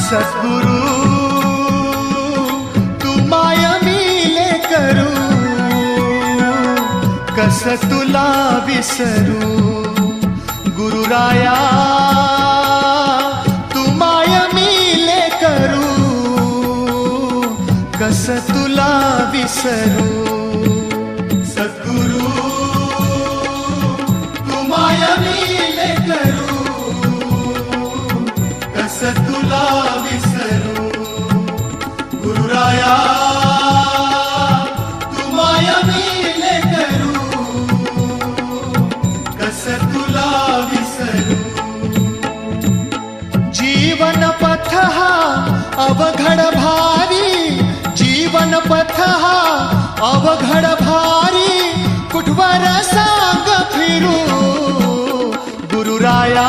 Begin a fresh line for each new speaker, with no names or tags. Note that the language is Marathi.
सद्गुरु तू माय मिले करू, कस तुला विसरू. गुरुराया तू माय मिले करू, कस तुला विसरू. सद्गुरु तू माय मिले करू, कस तुला विसरू. गुरुराया तू माय मिले करू, कस तुला विसरू. जीवन पथ हा अवघड भारी, जीवन पथ हा अवघड भारी, कुठवर सांग फिरू. गुरुराया